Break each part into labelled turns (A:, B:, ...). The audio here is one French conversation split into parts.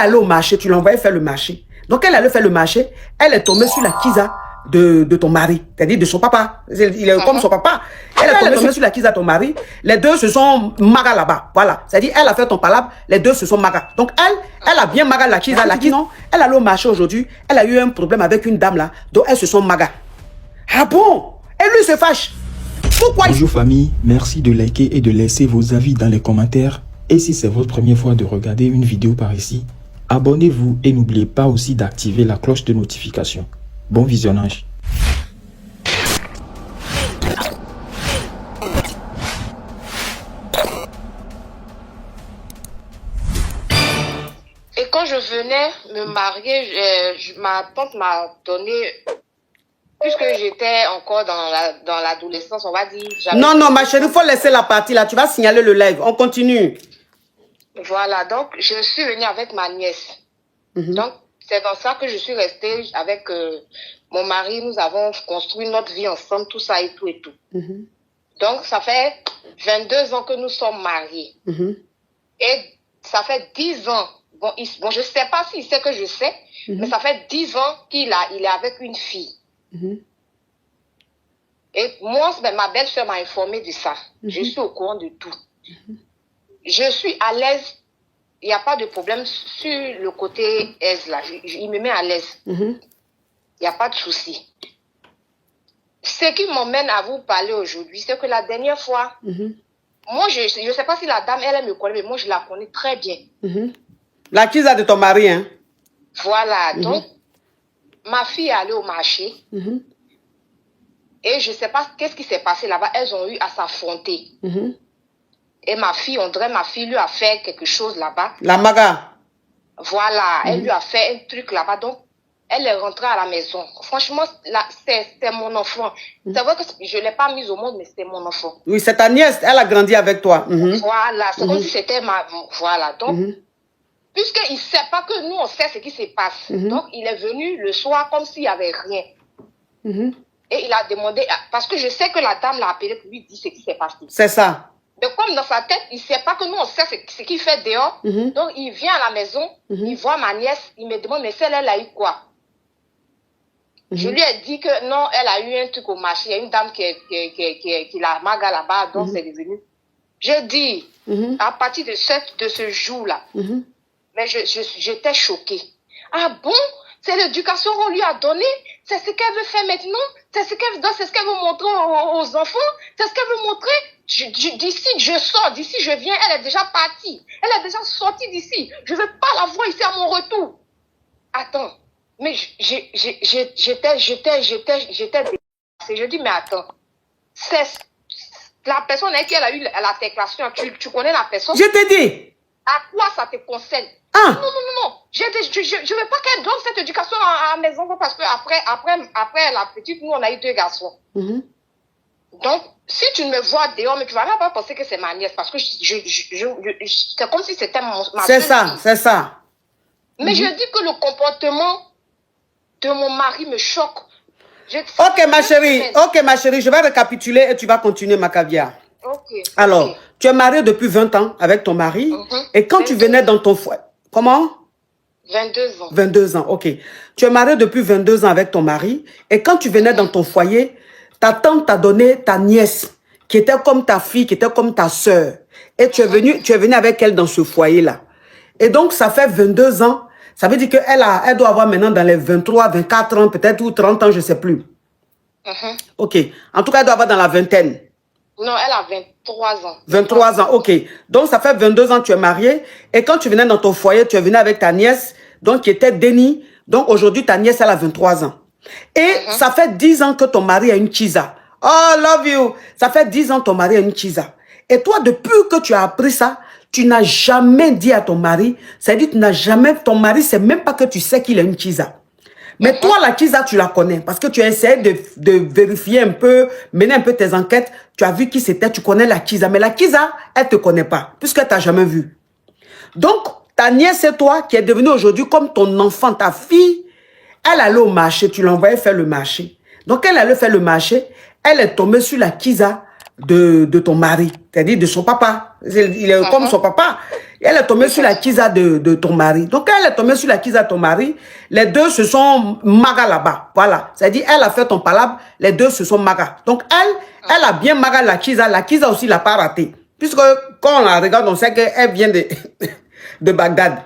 A: allée au marché, tu l'envoyais faire le marché. Donc, elle allait faire le marché, elle est tombée sur la Kiza de ton mari, c'est-à-dire de son papa. Il est comme son papa. Elle est tombée sur la Kiza de ton mari. Les deux se sont maga là-bas. Voilà. C'est-à-dire, elle a fait ton palabre, les deux se sont maga. Donc, elle a bien maga la Kiza. La Kiza, non, elle allait au marché aujourd'hui, elle a eu un problème avec une dame là, donc elles se sont maga. Ah bon? Et lui se fâche. Pourquoi?
B: Bonjour famille, merci de liker et de laisser vos avis dans les commentaires. Et si c'est votre première fois de regarder une vidéo par ici, abonnez-vous et n'oubliez pas aussi d'activer la cloche de notification. Bon visionnage.
C: Et quand je venais me marier, ma tante m'a donné, puisque j'étais encore dans l'adolescence, on va dire.
A: Non, non, ma chérie, il faut laisser la partie là. Tu vas signaler le live. On continue.
C: Voilà, donc je suis venue avec ma nièce. Donc, c'est dans ça que je suis restée avec mon mari. Nous avons construit notre vie ensemble, tout ça et tout et tout. Donc, ça fait 22 ans que nous sommes mariés. Et ça fait 10 ans. Bon, je ne sais pas s'il sait que je sais, mais ça fait 10 ans il est avec une fille. Et moi, ma belle-sœur m'a informé de ça. Je suis au courant de tout. Je suis à l'aise. Il n'y a pas de problème sur le côté aise là. Il me met à l'aise. Il n'y a pas de souci. Ce qui m'emmène à vous parler aujourd'hui, c'est que la dernière fois, moi, je ne sais pas si la dame, elle me connaît, mais moi, je la connais très bien.
A: La Kiza de ton mari, hein?
C: Voilà. Donc, ma fille est allée au marché. Et je ne sais pas qu'est-ce qui s'est passé là-bas. Elles ont eu à s'affronter. Et ma fille, on dirait ma fille lui a fait quelque chose là-bas.
A: La maga.
C: Voilà, elle lui a fait un truc là-bas. Donc, elle est rentrée à la maison. Franchement, c'est mon enfant. C'est vrai que je ne l'ai pas mise au monde, mais c'est mon enfant.
A: Oui, c'est ta nièce. Elle a grandi avec toi.
C: Voilà, c'est comme si c'était ma... Voilà, donc, puisqu'il ne sait pas que nous, on sait ce qui se passe. Donc, il est venu le soir comme s'il n'y avait rien. Et il a demandé... Parce que je sais que la dame l'a appelé pour lui dire ce qui s'est passé.
A: C'est ça.
C: Mais comme dans sa tête, il ne sait pas que nous, on sait ce qu'il fait dehors. Donc, il vient à la maison, il voit ma nièce, il me demande, mais celle, elle a eu quoi? Je lui ai dit que non, elle a eu un truc au marché. Il y a une dame qui la maga là-bas, donc c'est devenu. Je dis, à partir de ce jour-là, mais j'étais choquée. Ah bon? C'est l'éducation qu'on lui a donnée? C'est ce qu'elle veut faire maintenant? C'est ce qu'elle veut montrer aux enfants? C'est ce qu'elle veut montrer? D'ici, je sors, d'ici, je viens, elle est déjà partie. Elle est déjà sortie d'ici. Je ne veux pas la voir ici à mon retour. Attends, mais j'étais dépassée. Je dis, mais attends, c'est la personne avec qui elle a eu la déclaration, tu connais la personne?
A: Je t'ai dit.
C: À quoi ça te concerne?
A: Ah.
C: Non. Je ne veux pas qu'elle donne cette éducation à mes enfants parce que après la petite, nous, on a eu 2 garçons. Donc, si tu me vois dehors, mais tu ne vas même pas penser que c'est ma nièce parce que c'est comme si c'était ma
A: C'est ça, c'est ça.
C: Mais je dis que le comportement de mon mari me choque.
A: Ok, ma chérie, je vais récapituler et tu vas continuer, ma caviar. Alors, tu es mariée depuis 20 ans avec ton mari et quand tu venais dans ton foyer... Comment?
C: 22 ans.
A: 22 ans, ok. Tu es mariée depuis 22 ans avec ton mari et quand tu venais dans ton foyer, ta tante t'a donné ta nièce qui était comme ta fille, qui était comme ta soeur. Et tu es venu avec elle dans ce foyer-là. Et donc, ça fait 22 ans. Ça veut dire qu'elle doit avoir maintenant dans les 23, 24 ans peut-être ou 30 ans, je ne sais plus. Ok. En tout cas, elle doit avoir dans la vingtaine.
C: Non, elle a 23 ans.
A: 23 ans, ok. Donc, ça fait 22 ans que tu es mariée. Et quand tu venais dans ton foyer, tu es venu avec ta nièce, donc qui était Denis. Donc, aujourd'hui, ta nièce, elle a 23 ans. Et ça fait 10 ans que ton mari a une Kiza. Oh, love you. Ça fait 10 ans que ton mari a une Kiza. Et toi, depuis que tu as appris ça, tu n'as jamais dit à ton mari, c'est-à-dire tu n'as jamais, ton mari, c'est même pas que tu sais qu'il a une Kiza. Mais toi, la Kiza, tu la connais parce que tu as essayé de vérifier un peu, mener un peu tes enquêtes. Tu as vu qui c'était, tu connais la Kiza. Mais la Kiza, elle ne te connaît pas puisqu'elle ne t'a jamais vu. Donc, ta nièce et toi qui est devenue aujourd'hui comme ton enfant, ta fille, elle allait au marché, tu l'envoyais faire le marché. Donc, elle allait faire le marché, elle est tombée sur la Kiza de ton mari. C'est-à-dire de son papa. Il est comme son papa. Et elle est tombée sur la Kiza de ton mari. Donc, quand elle est tombée sur la Kiza de ton mari, les deux se sont maga là-bas. Voilà. C'est-à-dire, elle a fait ton palabre, les deux se sont maga. Donc, elle a bien maga la Kiza aussi l'a pas raté. Puisque, quand on la regarde, on sait qu'elle vient de Bagdad.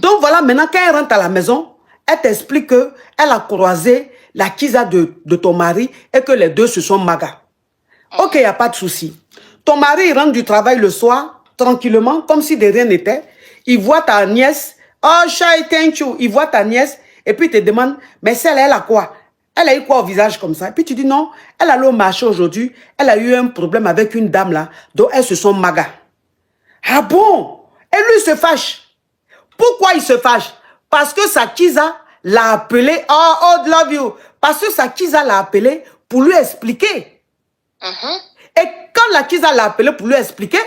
A: Donc, voilà, maintenant, quand elle rentre à la maison, elle t'explique qu'elle a croisé la Kiza de ton mari et que les deux se sont maga. Ok, il n'y a pas de souci. Ton mari, il rentre du travail le soir, tranquillement, comme si de rien n'était. Il voit ta nièce. Oh, Shai, thank you. Il voit ta nièce. Et puis, il te demande, mais celle, elle a quoi? Elle a eu quoi au visage comme ça? Et puis, tu dis non, elle allait au marché aujourd'hui. Elle a eu un problème avec une dame là, dont elles se sont magas. Ah bon? Et lui se fâche. Pourquoi il se fâche? Parce que sa Kiza l'a appelé. Oh, love you. Parce que sa Kiza l'a appelé pour lui expliquer. Et quand la Kiza l'a appelé pour lui expliquer,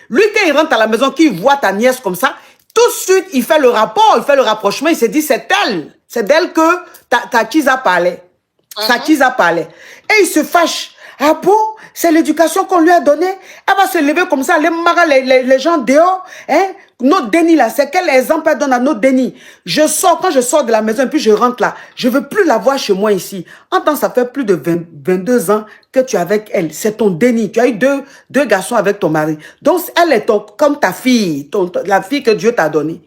A: lui, quand il rentre à la maison, qu'il voit ta nièce comme ça, tout de suite, il fait le rapport, il fait le rapprochement, il se dit, c'est elle. C'est d'elle que ta Kiza parlait. Sa Kiza parlait. Et il se fâche. Ah bon? C'est l'éducation qu'on lui a donnée. Elle va se lever comme ça, les gens dehors. Hein? Notre déni là, c'est quel exemple elle donne à notre déni? Quand je sors de la maison et puis je rentre là, je veux plus la voir chez moi ici. En temps, ça fait plus de 22 ans que tu es avec elle. C'est ton déni. Tu as eu deux garçons avec ton mari. Donc, elle est comme ta fille, la fille que Dieu t'a donnée.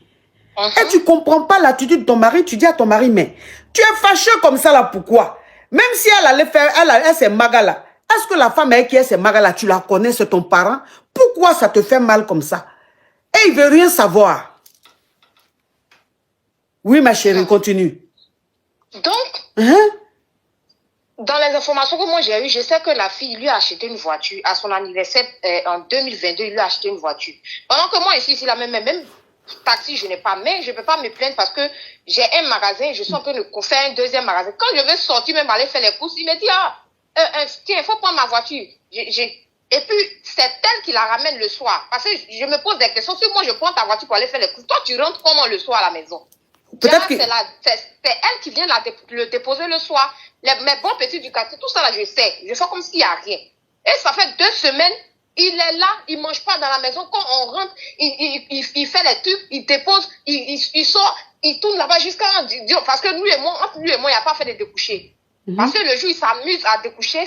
A: Et tu comprends pas l'attitude de ton mari. Tu dis à ton mari, mais tu es fâcheux comme ça là, pourquoi? Même si elle allait faire, elle s'est maga là. Est-ce que la femme avec qui elle s'est maga là, tu la connais, c'est ton parent? Pourquoi ça te fait mal comme ça? Et il veut rien savoir. Oui, ma chérie, continue.
C: Donc, dans les informations que moi j'ai eues, je sais que la fille lui a acheté une voiture. À son anniversaire en 2022, il lui a acheté une voiture. Pendant que moi ici la même taxi, je n'ai pas. Mais je ne peux pas me plaindre parce que j'ai un magasin, je suis en train de faire un deuxième magasin. Quand je vais sortir, même aller faire les courses, il me dit, tiens, il faut prendre ma voiture. Et puis, c'est elle qui la ramène le soir. Parce que je me pose des questions. Si moi, je prends ta voiture pour aller faire les courses, toi, tu rentres comment le soir à la maison? Peut-être que c'est elle qui vient le déposer le soir. Mes bons petits du quartier, tout ça là, je sais. Je fais comme s'il n'y a rien. Et ça fait 2 semaines, il est là, il ne mange pas dans la maison. Quand on rentre, il fait les trucs, il dépose, il sort, il tourne là-bas jusqu'à... Parce que lui et moi, entre lui et moi, il n'y a pas fait de découcher. Parce que le jour, il s'amuse à découcher,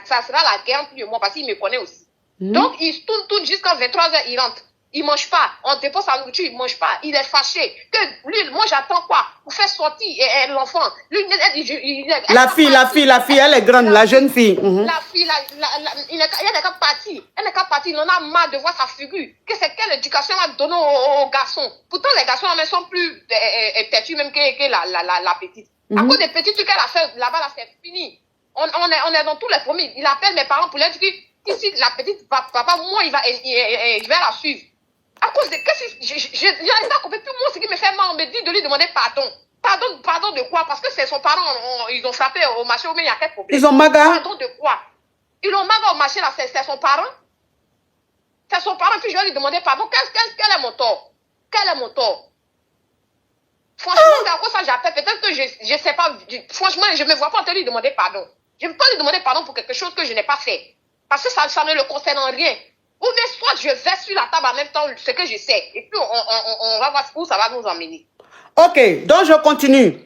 C: ça sera la guerre entre lui et moi, parce qu'il me connaît aussi. Donc, il tourne jusqu'à 23h, il rentre. Il ne mange pas. On dépose sa nourriture, il ne mange pas. Il est fâché. Que lui, moi, j'attends quoi? Pour faire sortir l'enfant.
A: La fille, elle est grande, la jeune fille.
C: La fille, elle n'est qu'à partir. Elle n'est qu'à partir. Il en a marre de voir sa figure. Que c'est quelle éducation elle a donnée aux garçons? Pourtant, les garçons, ils sont plus têtus même que la petite. À cause des petits trucs qu'elle a fait là-bas, là, c'est fini. On est dans tous les premiers. Il appelle mes parents pour leur dire que ici, la petite, papa, moi, il va la suivre. À cause de je n'ai compris plus moi ce qui me fait mal. On me dit de lui demander pardon. Pardon de quoi? Parce que c'est son parent, ils ont frappé au marché, mais il y a quel problème?
A: Ils ont maga.
C: Pardon de quoi? Ils ont maga au marché là, c'est son parent. C'est son parent, puis je vais lui demander pardon. Quel est mon tort? Quel est mon tort? Franchement, c'est à cause ça j'appelle. Peut-être que je ne sais pas. Franchement, je ne me vois pas en train de lui demander pardon. Je ne peux pas lui demander pardon pour quelque chose que je n'ai pas fait. Parce que ça ne le concerne en rien. Ou bien soit je vais sur la table en même temps ce que je sais. Et puis on va voir où ça va nous emmener.
A: Ok, donc je continue.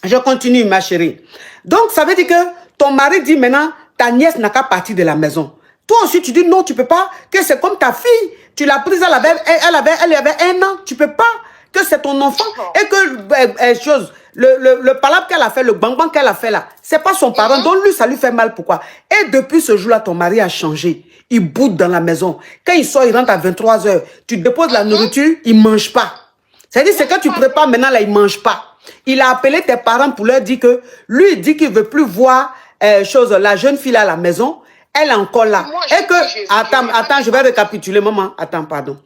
A: Je continue, ma chérie. Donc ça veut dire que ton mari dit maintenant, ta nièce n'a qu'à partir de la maison. Toi aussi, tu dis non, tu ne peux pas, que c'est comme ta fille. Tu l'as prise, elle avait 1 an. Tu ne peux pas, que c'est ton enfant. Et que, le palabre qu'elle a fait, le bang-bang qu'elle a fait là, c'est pas son parent. Donc lui, ça lui fait mal. Pourquoi? Et depuis ce jour-là, ton mari a changé. Il boude dans la maison. Quand il sort, il rentre à 23h. Tu déposes la nourriture, il ne mange pas. C'est-à-dire, c'est que tu prépares maintenant, là, il ne mange pas. Il a appelé tes parents pour leur dire que lui, il dit qu'il ne veut plus voir la jeune fille à la maison. Elle est encore là. Moi, attends, je vais récapituler, maman. Attends, pardon.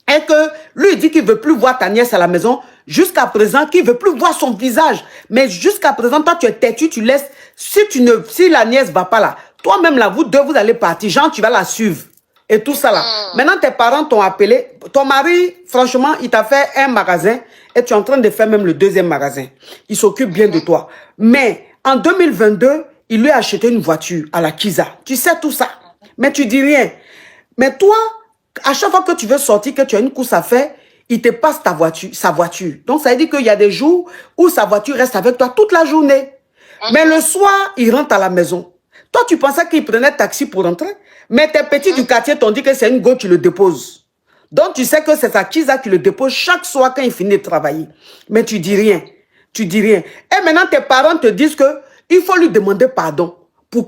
A: Et que lui, il dit qu'il ne veut plus voir ta nièce à la maison. Jusqu'à présent, qu'il ne veut plus voir son visage. Mais jusqu'à présent, toi, tu es têtu, tu laisses. Si la nièce ne va pas là, toi-même là, vous deux, vous allez partir. Genre, tu vas la suivre. Et tout ça là. Maintenant, tes parents t'ont appelé. Ton mari, franchement, il t'a fait un magasin. Et tu es en train de faire même le 2e magasin. Il s'occupe bien de toi. Mais en 2022, il lui a acheté une voiture à la Kiza. Tu sais tout ça. Mais tu dis rien. Mais toi, à chaque fois que tu veux sortir, que tu as une course à faire, il te passe sa voiture. Donc, ça veut dire qu'il y a des jours où sa voiture reste avec toi toute la journée. Mais le soir, il rentre à la maison. Toi, tu pensais qu'il prenait taxi pour rentrer. Mais tes petits du quartier t'ont dit que c'est une go qui le dépose. Donc, tu sais que c'est sa Kiza qui le dépose chaque soir quand il finit de travailler. Mais tu dis rien. Tu dis rien. Et maintenant, tes parents te disent que il faut lui demander pardon. Pour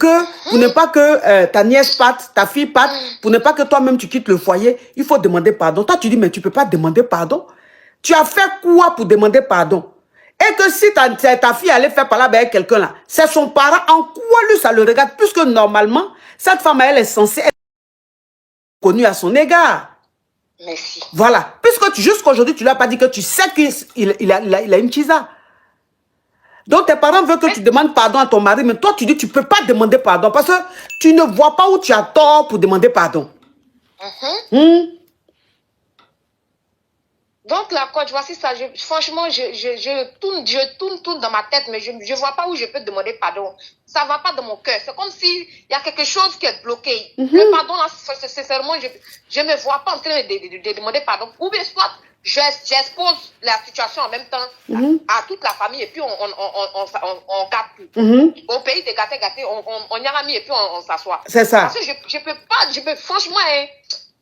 A: ne pas que ta nièce parte, ta fille parte, pour ne pas que toi-même tu quittes le foyer, il faut demander pardon. Toi, tu dis, mais tu ne peux pas demander pardon. Tu as fait quoi pour demander pardon? Et que si ta fille allait faire parler avec quelqu'un là, c'est son parent, en quoi lui ça le regarde? Puisque normalement, cette femme, elle est censée être connue à son égard.
C: Merci.
A: Voilà. Puisque jusqu'à aujourd'hui, tu ne lui as pas dit que tu sais qu'il a une Kiza. Donc tes parents veulent que tu demandes pardon à ton mari, mais toi tu dis que tu ne peux pas demander pardon parce que tu ne vois pas où tu as tort pour demander pardon.
C: Donc la coach, voici ça. Franchement, je tourne dans ma tête, mais je ne vois pas où je peux demander pardon. Ça ne va pas dans mon cœur. C'est comme s'il y a quelque chose qui est bloqué. Le pardon, là, sincèrement, je ne me vois pas en train de demander pardon. Ou bien soit, j'expose la situation en même temps à toute la famille et puis on gâte tout. Au pays de gâter, on y a mis et puis on s'assoit.
A: C'est ça.
C: Parce que je peux pas, franchement,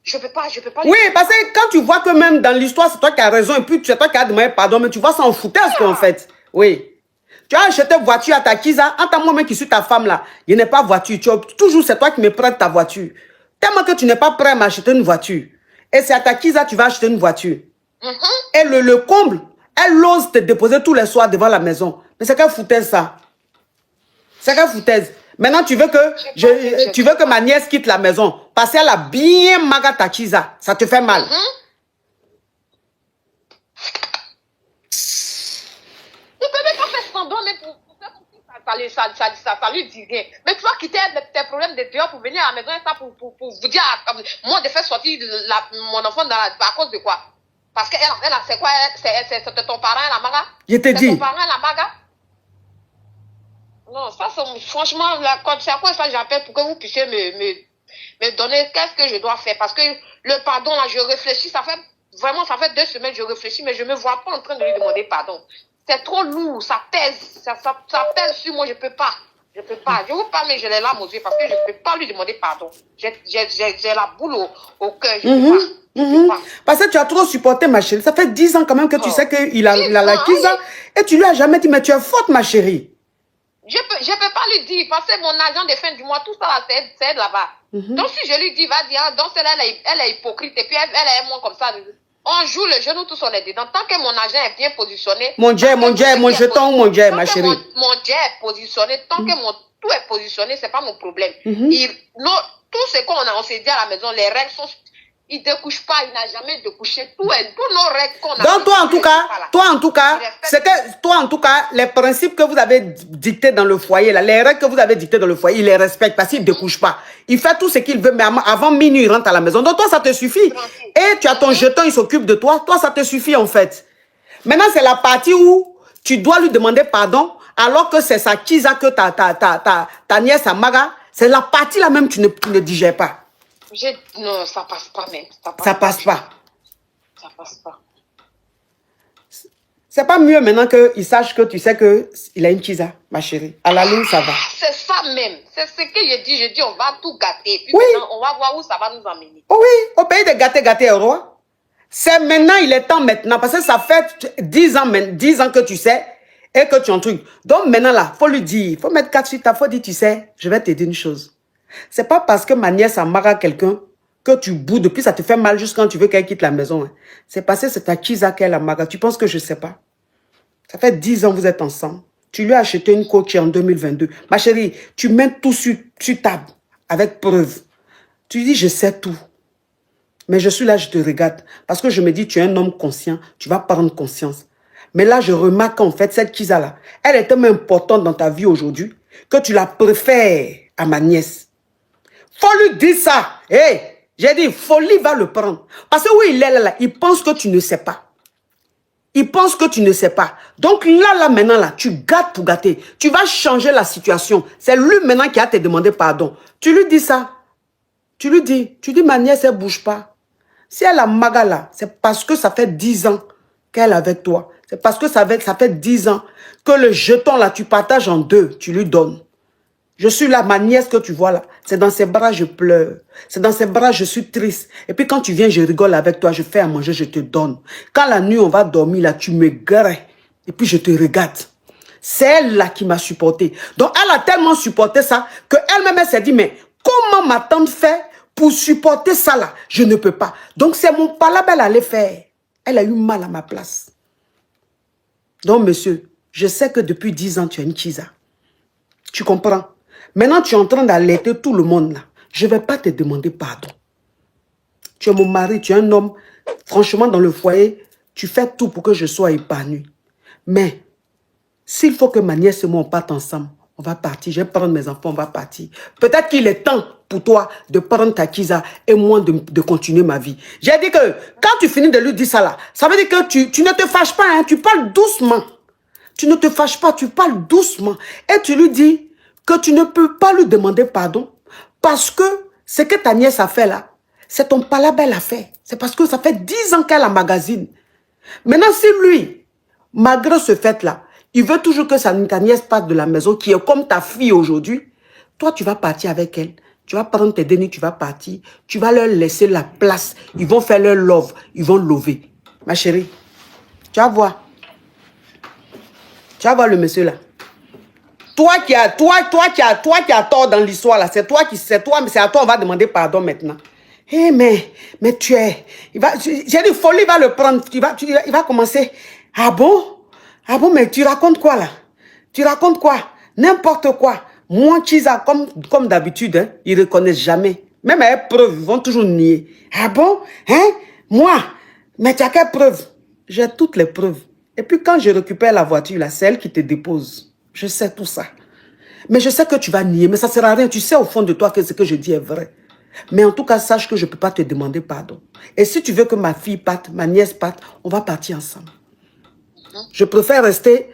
C: je peux pas.
A: Oui, parce que quand tu vois que même dans l'histoire, c'est toi qui as raison et puis c'est toi qui as demandé pardon, mais tu vois ça en foutaise en fait. Oui. Tu as acheté une voiture à ta Kiza, en tant que moi-même qui suis ta femme là, il n'est pas voiture. Toujours c'est toi qui me prêtes ta voiture. Tellement que tu n'es pas prêt à m'acheter une voiture. Et c'est à ta Kiza tu vas acheter une voiture. Et le comble, elle ose te déposer tous les soirs devant la maison. Mais c'est quelle foutaise ça? C'est quelle foutaise? Maintenant, tu veux que ma nièce quitte la maison parce qu'elle a bien maga ta Kiza. Ça te fait mal.
C: Tu peux même pas faire semblant, mais pour faire comme si ça lui dit rien. Mais tu vas quitter tes problèmes de dehors pour venir à la maison et ça pour vous dire, moi, de faire sortir mon enfant à cause de quoi? Parce que c'est quoi? C'est ton parent, la maga?
A: Je te dis.
C: C'est ton parent, la maga? Non, ça, franchement, c'est à quoi ça j'appelle pour que vous puissiez me donner qu'est-ce que je dois faire. Parce que le pardon, là, je réfléchis, ça fait 2 semaines que je réfléchis, mais je ne me vois pas en train de lui demander pardon. C'est trop lourd, ça pèse, ça pèse sur moi, je ne peux pas. Je ne peux pas. Je vous parle, mais j'ai les larmes aux yeux parce que je ne peux pas lui demander pardon. J'ai la boule au cœur, je ne peux pas.
A: Parce que tu as trop supporté, ma chérie. Ça fait 10 ans quand même que tu sais qu'il a la Kiza et tu lui as jamais dit, mais tu es forte, ma chérie.
C: Je peux pas lui dire, parce que mon agent de fin du mois, tout ça, c'est là-bas. Donc, si je lui dis, vas-y, donc elle est hypocrite, et puis elle est moi comme ça. On joue le genou, tous on est dedans. Tant que mon agent est bien positionné.
A: Mon jeton, ma chérie.
C: Mon jet est positionné, tant que tout est positionné, c'est pas mon problème. Tout ce qu'on s'est dit à la maison, les règles sont. Il ne découche pas, il n'a jamais découché. Tous nos règles qu'on a.
A: Donc toi en tout cas, les principes que vous avez dictés dans le foyer, là, les règles que vous avez dictées dans le foyer, il les respecte parce qu'il ne découche pas. Il fait tout ce qu'il veut, mais avant minuit, il rentre à la maison. Donc toi, ça te suffit. Et tu as ton jeton, il s'occupe de toi. Toi, ça te suffit en fait. Maintenant, c'est la partie où tu dois lui demander pardon, alors que c'est sa Kiza que ta nièce Amaga, c'est la partie là même que tu ne digères pas.
C: Non, ça passe pas même.
A: Ça passe pas.
C: Ça passe pas.
A: C'est pas mieux maintenant qu'il sache que tu sais qu'il a une Kiza, ma chérie. À la ligne, ça va.
C: C'est ça même. C'est ce que je dis, on va tout gâter. Puis
A: oui.
C: Maintenant, on va voir où ça va nous emmener.
A: Oh oui, au pays de gâter, roi. C'est maintenant, il est temps maintenant. Parce que ça fait 10 ans que tu sais et que tu en truc. Donc maintenant là, il faut lui dire, il faut mettre 4 sur ta faut dire, tu sais, je vais te dire une chose. C'est pas parce que ma nièce amarre quelqu'un que tu boudes, puis ça te fait mal juste quand tu veux qu'elle quitte la maison. Hein. C'est parce que c'est ta Kiza qu'elle amarre. Tu penses que je sais pas? Ça fait 10 ans que vous êtes ensemble. Tu lui as acheté une coach en 2022. Ma chérie, tu mets tout sur table avec preuve. Tu dis, je sais tout. Mais je suis là, je te regarde. Parce que je me dis, tu es un homme conscient. Tu vas prendre conscience. Mais là, je remarque qu'en fait, cette Kiza-là, elle est tellement importante dans ta vie aujourd'hui que tu la préfères à ma nièce. Faut lui dire ça. Hey, j'ai dit, folie va le prendre. Parce que oui, il est là, il pense que tu ne sais pas. Il pense que tu ne sais pas. Donc là, maintenant, là, tu gâtes pour gâter. Tu vas changer la situation. C'est lui maintenant qui a te demandé pardon. Tu lui dis ça. Tu lui dis, ma nièce, elle bouge pas. Si elle a maga là, c'est parce que ça fait 10 ans qu'elle est avec toi. C'est parce que ça fait 10 ans que le jeton là, tu partages en deux, tu lui donnes. Je suis là, ma nièce que tu vois là, c'est dans ses bras, je pleure. C'est dans ses bras, je suis triste. Et puis quand tu viens, je rigole avec toi, je fais à manger, je te donne. Quand la nuit, on va dormir là, tu me grais. Et puis je te regarde. C'est elle là qui m'a supporté. Donc elle a tellement supporté ça qu'elle-même elle s'est dit, mais comment ma tante fait pour supporter ça là? Je ne peux pas. Donc c'est mon palabre elle allait faire. Elle a eu mal à ma place. Donc monsieur, je sais que depuis 10 ans, tu as une Kiza. Tu comprends? Maintenant, tu es en train d'alerter tout le monde là. Je ne vais pas te demander pardon. Tu es mon mari, tu es un homme. Franchement, dans le foyer, tu fais tout pour que je sois épanoui. Mais, s'il faut que ma nièce et moi on parte ensemble, on va partir. Je vais prendre mes enfants, on va partir. Peut-être qu'il est temps pour toi de prendre ta Kiza et moi de continuer ma vie. J'ai dit que quand tu finis de lui dire ça là, ça veut dire que tu ne te fâches pas, hein, tu parles doucement. Tu ne te fâches pas, tu parles doucement. Et tu lui dis que tu ne peux pas lui demander pardon parce que ce que ta nièce a fait là, c'est ton palabre elle a fait. C'est parce que ça fait 10 ans qu'elle emmagasine. Maintenant, si lui, malgré ce fait-là, il veut toujours que ta nièce parte de la maison, qui est comme ta fille aujourd'hui, toi, tu vas partir avec elle. Tu vas prendre tes dénis, tu vas partir. Tu vas leur laisser la place. Ils vont faire leur love. Ils vont lover. Ma chérie, tu vas voir. Tu vas voir le monsieur là. Toi qui as tort dans l'histoire là, c'est toi, mais c'est à toi on va demander pardon maintenant. Eh mais tu es, j'ai dit folie, il va le prendre, il va commencer. Ah bon, mais tu racontes quoi là? Tu racontes quoi? N'importe quoi. Moi, Chiza, comme d'habitude, hein, ils ne reconnaissent jamais. Même avec preuve, ils vont toujours nier. Ah bon? Hein? Moi? Mais tu as quelle preuve? J'ai toutes les preuves. Et puis quand je récupère la voiture, là, c'est elle qui te dépose. Je sais tout ça. Mais je sais que tu vas nier, mais ça ne sert à rien. Tu sais au fond de toi que ce que je dis est vrai. Mais en tout cas, sache que je ne peux pas te demander pardon. Et si tu veux que ma fille parte, ma nièce parte, on va partir ensemble. Je préfère rester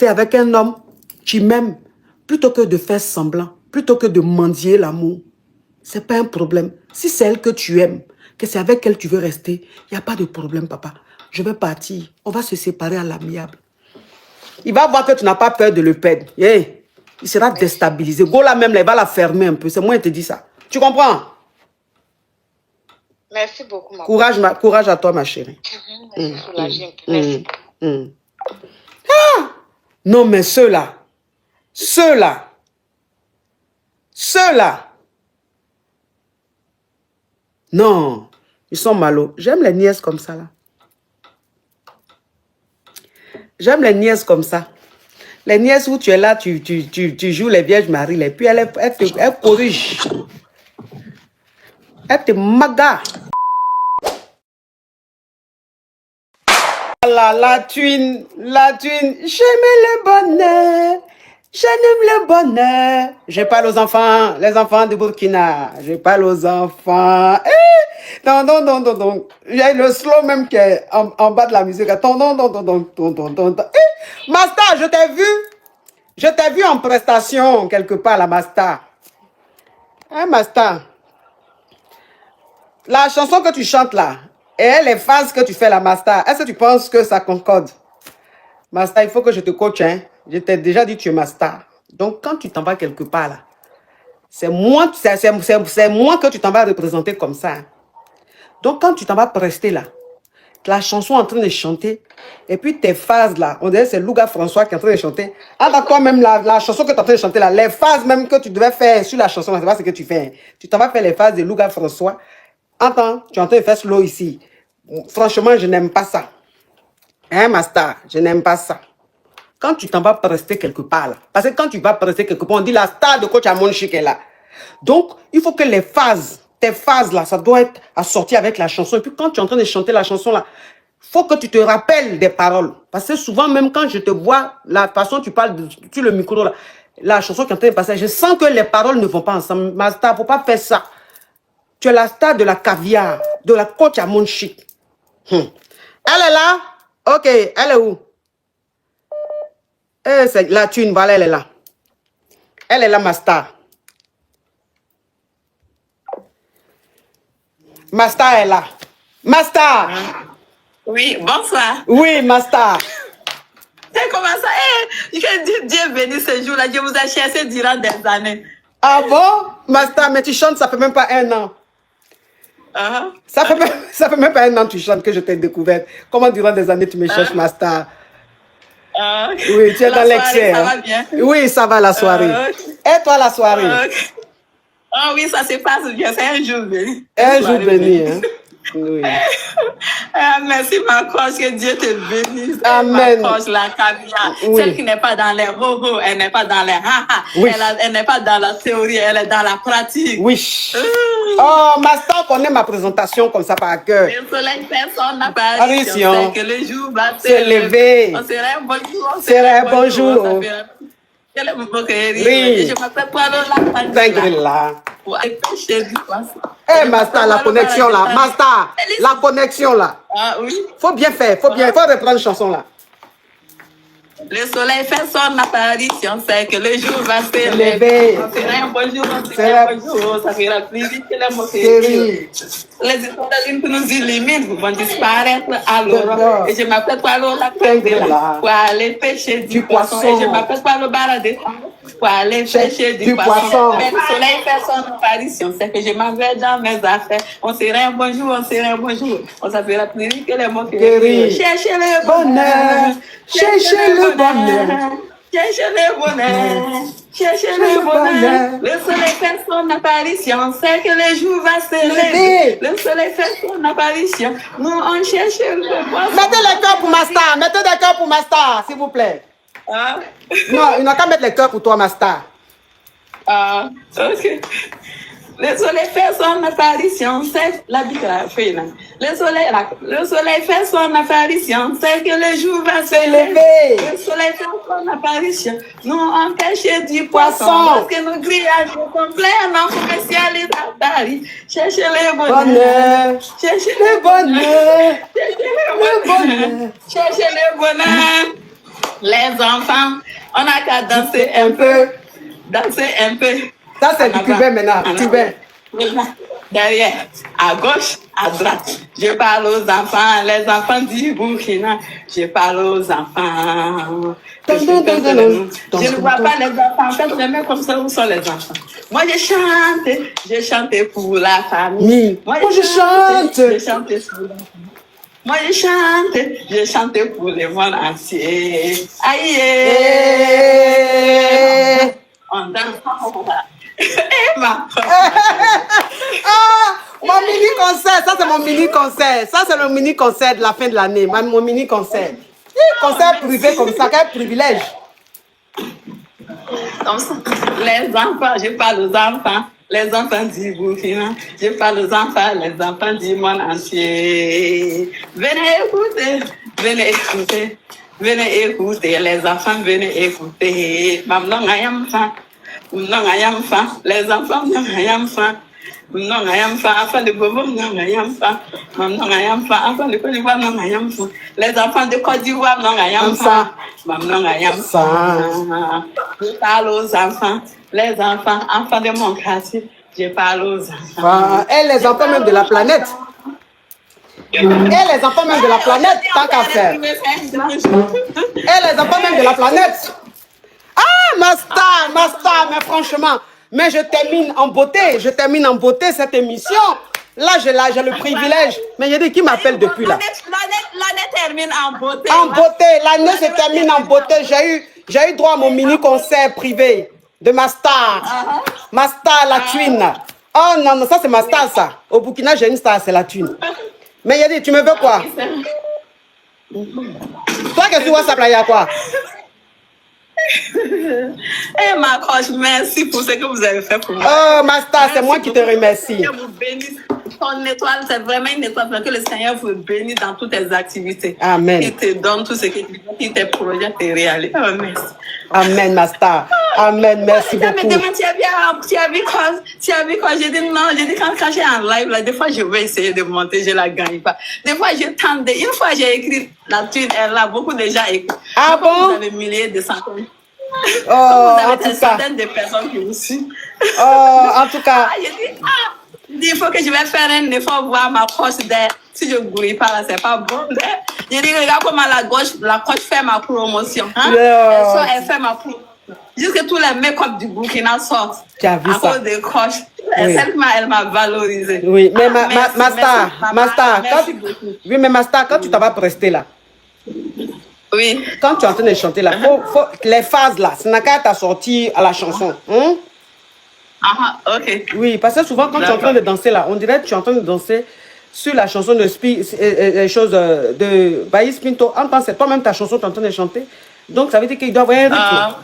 A: avec un homme qui m'aime plutôt que de faire semblant, plutôt que de mendier l'amour. Ce n'est pas un problème. Si c'est elle que tu aimes, que c'est avec elle que tu veux rester, il n'y a pas de problème, papa. Je vais partir. On va se séparer à l'amiable. Il va voir que tu n'as pas peur de le perdre. Hey, il sera déstabilisé. Gola même, là, il va la fermer un peu. C'est moi qui te dis ça. Tu comprends?
C: Merci beaucoup, maman.
A: Courage à toi, ma chérie.
C: Merci, soulagé un peu. Merci.
A: Ah! Non, mais ceux-là, non, ils sont malos. J'aime les nièces comme ça, là. J'aime les nièces comme ça. Les nièces où tu es là, tu joues les Vierges Marie, et puis elle corrige. Elle te maga. La thune, j'aime le bonheur. Je n'aime le bonheur. Je parle aux enfants, les enfants de Burkina. Je parle aux enfants. Non. Il y a le slow même qui est en bas de la musique. Master, je t'ai vu. Je t'ai vu en prestation quelque part, la Master. Hein, Master? La chanson que tu chantes là, et les phases que tu fais, la Master, est-ce que tu penses que ça concorde? Master, il faut que je te coach, hein. Je t'ai déjà dit que tu es Master. Donc, quand tu t'en vas quelque part là, c'est moi que tu t'en vas représenter comme ça. Hein. Donc, quand tu t'en vas prester là, la chanson en train de chanter, et puis tes phases là, on dirait que c'est Louga François qui est en train de chanter. Ah, toi même la chanson que tu es en train de chanter là, les phases même que tu devais faire sur la chanson, c'est pas ce que tu fais. Hein. Tu t'en vas faire les phases de Louga François. Attends, tu es en train de faire slow ici. Franchement, je n'aime pas ça. Hein, Master, je n'aime pas ça. Quand tu t'en vas prester quelque part là, parce que quand tu vas prester quelque part, on dit la star de coach Amon Chic est là. Donc, il faut que les phases, tes phases là, ça doit être assorti avec la chanson. Et puis quand tu es en train de chanter la chanson là, il faut que tu te rappelles des paroles. Parce que souvent, même quand je te vois, la façon dont tu parles sur le micro là, la chanson qui est en train de passer, je sens que les paroles ne vont pas ensemble. Ma star, il ne faut pas faire ça. Tu es la star de la caviar, de la coach Amon Chic. Elle est là? Ok, elle est où? C'est la thune, voilà, elle est là. Elle est là, ma star. Master est là. Master.
D: Oui, bonsoir.
A: Oui, Master.
D: C'est comment ça? Dieu bénisse ce jour-là. Dieu vous a cherché durant des années.
A: Ah bon? Master, mais tu chantes, ça fait même pas 1 an. Ça fait même pas 1 an que tu chantes que je t'ai découverte. Comment durant des années tu me cherches, Master? Oui, tu es dans l'excès.
D: Ça va bien?
A: Oui, ça va la soirée. Et toi, la soirée?
D: Ah oui, ça se passe bien. C'est un jour béni.
A: Un jour béni, hein? Oui.
D: Merci, ma coche, que Dieu te bénisse.
A: Amen.
D: Ma coche, la caviar.
A: Oui.
D: Celle qui n'est pas dans les ho-ho, elle n'est pas dans les ha-ha.
A: Oui.
D: Elle n'est pas dans la théorie, elle est dans la pratique.
A: Oui. Oh, Master connaît ma présentation comme ça par cœur.
D: Le soleil fait son apparition, c'est que le jour va
A: se lever.
D: On serait un bonjour.
A: C'est un bonjour.
D: Quel est mon beau chéri?
A: Oui.
D: Je m'appelle pas la
A: T'inquiète-là.
D: Eh,
A: hey, Master, la connexion là. Master, la connexion là.
D: Ah oui.
A: Faut bien faire, faut reprendre une chanson là.
D: Le soleil fait son apparition, c'est que le jour va se
A: lever.
D: On serait un bonjour, on serait un bonjour, ça fera plus vite que les mots. Les étoiles qui nous illuminent vont disparaître à l'aurore. Et je m'appelle pas la pour aller pêcher du poisson. Et je m'appelle pas le baradé pour aller pêcher du poisson. Mais le soleil fait son apparition, c'est que je m'en vais dans mes affaires. On serait un bonjour, on serait un bonjour. On s'appellera plus vite que les mots. Cherchez le bonheur. Cherchez le bonheur. Cherchez le bonheur. Cherchez le bonheur. Le soleil fait son apparition, c'est que le jour va se lever. Le soleil fait son apparition. Nous, on cherche le poisson.
A: Mettez les cœurs pour Master. Mettez des cœurs pour Master, s'il vous plaît. Non, il n'a qu'à mettre les cœurs pour toi, Master.
D: Ok. Le soleil fait son apparition, c'est la fille là. Le soleil fait son apparition, c'est que le jour va se lever. Le soleil fait son apparition. Nous on pêche du poisson parce que nos grillages sont pleins en commercialisés à Paris. Cherchez le bonheur. Cherchez le bonheur. Cherchez le bonheur. Cherchez le bonheur. Les enfants, on a qu'à danser un peu. Danser un peu.
A: Ça, c'est du cubain maintenant. Cubain.
D: Derrière, à gauche, à droite. Je parle aux enfants, les enfants du Burkina. Je parle aux enfants. Je ne vois pas les enfants. En fait, j'aime comme ça, où sont les enfants? Moi, je chante pour la famille.
A: Moi, je chante.
D: Je chante pour la famille. Moi, je chante pour le monde entier. Aïe! On danse.
A: Mon mini-concert, ça c'est mon mini-concert. Ça c'est le mini-concert de la fin de l'année, mon mini-concert. Concert privé comme ça, quel privilège.
D: Comme ça, les enfants, je parle aux enfants, les enfants du Burkina, je parle aux enfants, les enfants du monde entier. Venez écouter, venez écouter, venez écouter, les enfants, venez écouter. Maman, non, I am fan. Les enfants, non, I am fan. Non, I am fan. Enfants de Bobo, non, I am fan. Non, I am fan. Enfants de Côte d'Ivoire, non, I am fan. Les enfants de Côte d'Ivoire, non, I am fan. Non, I am fan. Je parle aux enfants. Les enfants, enfants de mon quartier. Je parle aux enfants.
A: Et les enfants même de la planète. Et les enfants même de la planète, tant qu'à faire. Et les enfants même de la planète. Ah, Master, mais franchement, mais je termine en beauté cette émission. Là, j'ai le privilège. Mais il y a des qui m'appellent depuis là.
D: L'année termine en beauté.
A: En beauté, l'année se termine en beauté. J'ai eu droit à mon mini-concert privé de Master. Master, la twin. Oh non, ça c'est Master, ça. Au Burkina, j'ai une star, c'est la twin. Mais il y a des, tu me veux quoi? Toi, qu'est-ce que tu vois ça, il y a quoi?
D: Eh, ma coche, merci pour ce que vous avez fait pour moi.
A: Oh, Master, c'est moi qui te remercie.
D: Que vous bénisse. Ton étoile, c'est vraiment une étoile. Que le Seigneur vous bénisse dans toutes tes activités.
A: Amen.
D: Il te donne tout ce que tu veux, qui tes projets, tes réalités. Oh, merci.
A: Amen, Master. Amen, merci beaucoup.
D: Tu as vu quoi? J'ai dit non, quand j'ai en live, là, des fois je vais essayer de monter, je la gagne pas. Des fois je tente, une fois j'ai écrit la thune, elle a beaucoup déjà écrit.
A: Ah bon?
D: Vous avez milliers de centaines.
A: Oh,
D: vous avez
A: en tout cas.
D: Centaines de personnes qui vous suivent.
A: Oh, en tout cas.
D: J'ai dit, dit, il faut que je vais faire un effort, voir ma coche d'air. Si je ne gouille pas, là, c'est pas bon. Je dis, regarde comment la coche fait ma promotion. Hein? Elle fait ma promotion. Jusque tous les make-up du Burkina sortent.
A: Tu as vu
D: à
A: ça?
D: Cause des coches.
A: Oui.
D: Elle m'a valorisé.
A: Oui, mais
D: merci,
A: ma star,
D: merci,
A: ma star,
D: merci beaucoup.
A: oui, mais ma star, quand tu t'en vas prester là,
D: oui.
A: quand tu es en train de chanter là, faut les phases là, ce n'a qu'à t'as sorti à la chanson. Hein?
D: Ok.
A: Oui, parce que souvent quand tu es en train de danser là, on dirait que tu es en train de danser sur la chanson de de Baïs Pinto. En temps, c'est toi-même ta chanson, tu es en train de chanter. Donc ça veut dire qu'il doit avoir un rythme.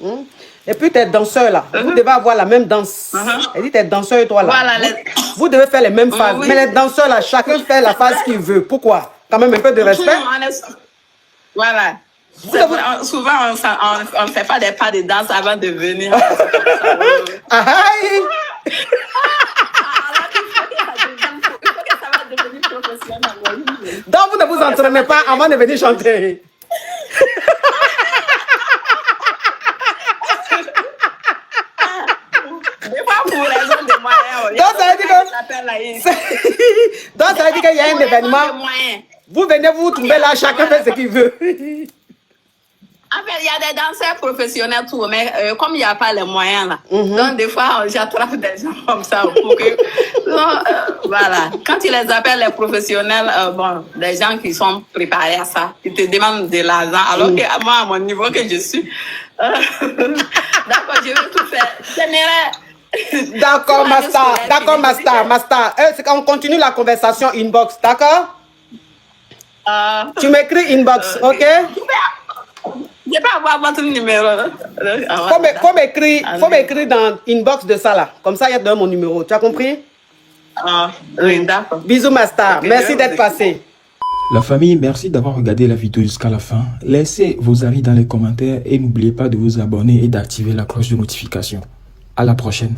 A: Hein? Et puis tes danseurs là, vous devez avoir la même danse. Elle dit tes danseurs et toi là.
D: Voilà,
A: vous devez faire les mêmes phases. Oui. Mais les danseurs là, chacun fait la phase qu'il veut. Pourquoi? Quand même un peu de respect.
D: Voilà. Souvent, on ne fait pas des pas de danse avant de venir.
A: Donc vous ne vous entraînez pas avant de venir chanter. Donc ça veut dire qu'il y a un événement. Vous venez vous trouver là, chacun fait ce qu'il veut.
D: En fait, il y a des danseurs professionnels, tout, mais comme il n'y a pas les moyens là, donc des fois, j'attrape des gens comme ça. Pour que, voilà. Quand tu les appelles les professionnels, bon, des gens qui sont préparés à ça, ils te demandent de l'argent, alors que moi, à mon niveau que je suis, d'accord, je veux tout faire.
A: D'accord, Master. D'accord, Master. On continue la conversation inbox, d'accord? Tu m'écris inbox, ok?
D: Je peux avoir votre numéro.
A: Faut m'écrire dans inbox de ça là. Comme ça, il y a dans mon numéro. Tu as compris?
D: Oui, d'accord.
A: Bisous, Master. Okay, merci d'être passé.
B: La famille, merci d'avoir regardé la vidéo jusqu'à la fin. Laissez vos avis dans les commentaires et n'oubliez pas de vous abonner et d'activer la cloche de notification. À la prochaine.